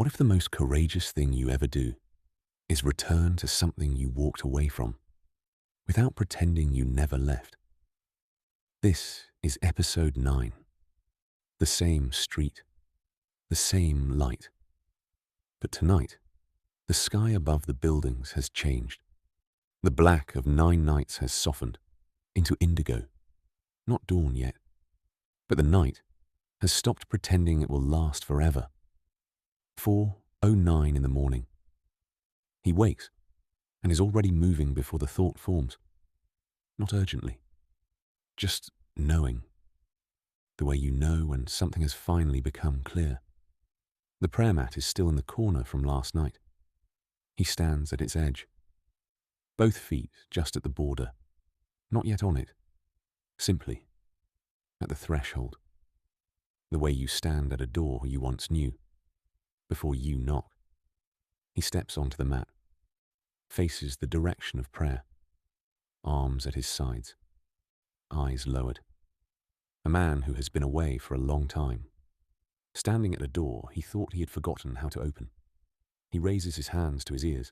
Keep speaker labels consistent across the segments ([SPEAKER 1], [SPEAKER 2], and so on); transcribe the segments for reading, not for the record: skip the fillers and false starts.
[SPEAKER 1] What if the most courageous thing you ever do is return to something you walked away from without pretending you never left? This is episode 9. The same street, the same light. But tonight, the sky above the buildings has changed. The black of 9 nights has softened into indigo. Not dawn yet, but the night has stopped pretending it will last forever. 4:09 in the morning. He wakes and is already moving before the thought forms. Not urgently, just knowing. The way you know when something has finally become clear. The prayer mat is still in the corner from last night. He stands at its edge. Both feet just at the border, not yet on it. Simply at the threshold. The way you stand at a door you once knew. Before you knock. He steps onto the mat, faces the direction of prayer, arms at his sides, eyes lowered. A man who has been away for a long time. Standing at a door he thought he had forgotten how to open. He raises his hands to his ears,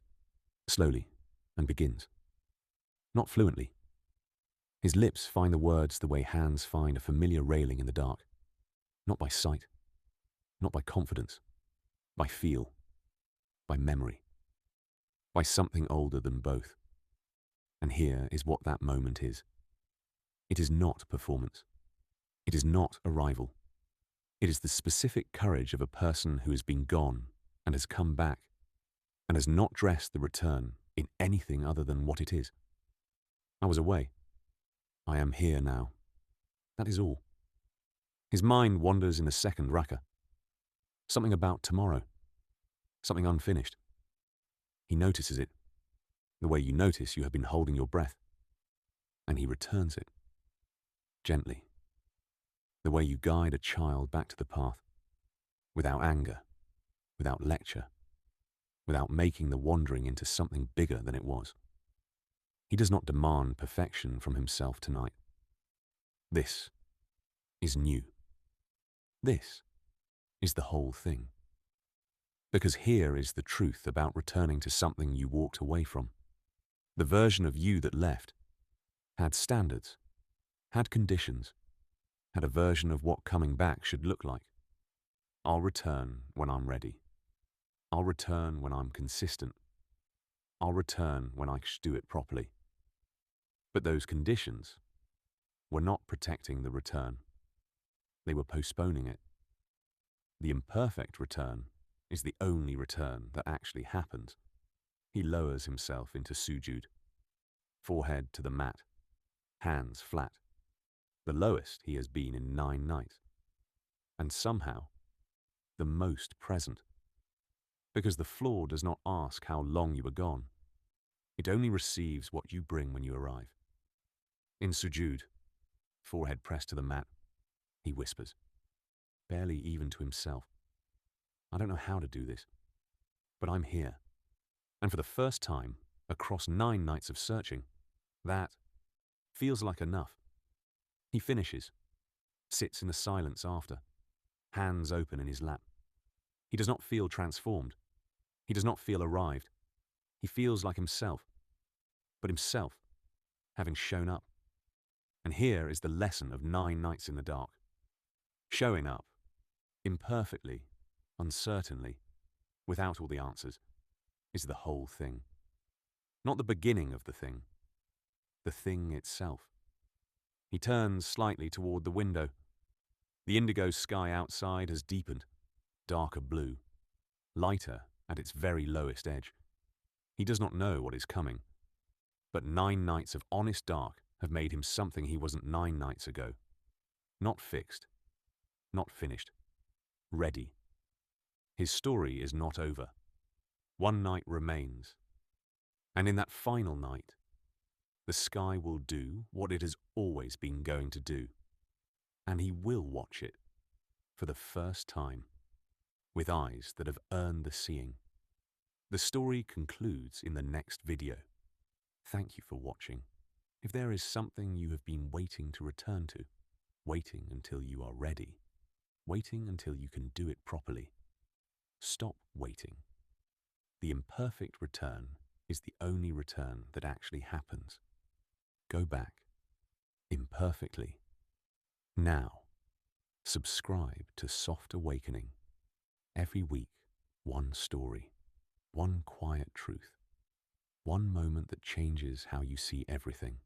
[SPEAKER 1] slowly, and begins. Not fluently. His lips find the words the way hands find a familiar railing in the dark. Not by sight, not by confidence, by feel, by memory, by something older than both. And here is what that moment is. It is not performance. It is not arrival. It is the specific courage of a person who has been gone and has come back and has not dressed the return in anything other than what it is. I was away. I am here now. That is all. His mind wanders in a second raka. Something about tomorrow. Something unfinished. He notices it, the way you notice you have been holding your breath. And he returns it. Gently. The way you guide a child back to the path. Without anger. Without lecture. Without making the wandering into something bigger than it was. He does not demand perfection from himself tonight. This is new. This is the whole thing. Because here is the truth about returning to something you walked away from. The version of you that left had standards, had conditions, had a version of what coming back should look like. I'll return when I'm ready. I'll return when I'm consistent. I'll return when I do it properly. But those conditions were not protecting the return. They were postponing it. The imperfect return is the only return that actually happens. He lowers himself into sujood, forehead to the mat, hands flat, the lowest he has been in 9 nights, and somehow the most present. Because the floor does not ask how long you were gone. It only receives what you bring when you arrive. In sujood, forehead pressed to the mat, he whispers, barely even to himself. I don't know how to do this, but I'm here. And for the first time, across 9 nights of searching, that feels like enough. He finishes, sits in the silence after, hands open in his lap. He does not feel transformed. He does not feel arrived. He feels like himself, but himself having shown up. And here is the lesson of 9 nights in the dark. Showing up, imperfectly, uncertainly, without all the answers, is the whole thing. Not the beginning of the thing itself. He turns slightly toward the window. The indigo sky outside has deepened, darker blue, lighter at its very lowest edge. He does not know what is coming, but 9 nights of honest dark have made him something he wasn't 9 nights ago. Not fixed, not finished, ready. His story is not over. 1 night remains. And in that final night, the sky will do what it has always been going to do. And he will watch it for the first time, with eyes that have earned the seeing. The story concludes in the next video. Thank you for watching. If there is something you have been waiting to return to, waiting until you are ready, waiting until you can do it properly, Stop waiting. The imperfect return is the only return that actually happens. Go back, imperfectly. Now, subscribe to Soft Awakening. Every week, one story, one quiet truth, one moment that changes how you see everything.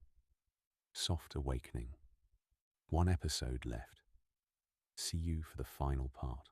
[SPEAKER 1] Soft Awakening. One episode left. See you for the final part.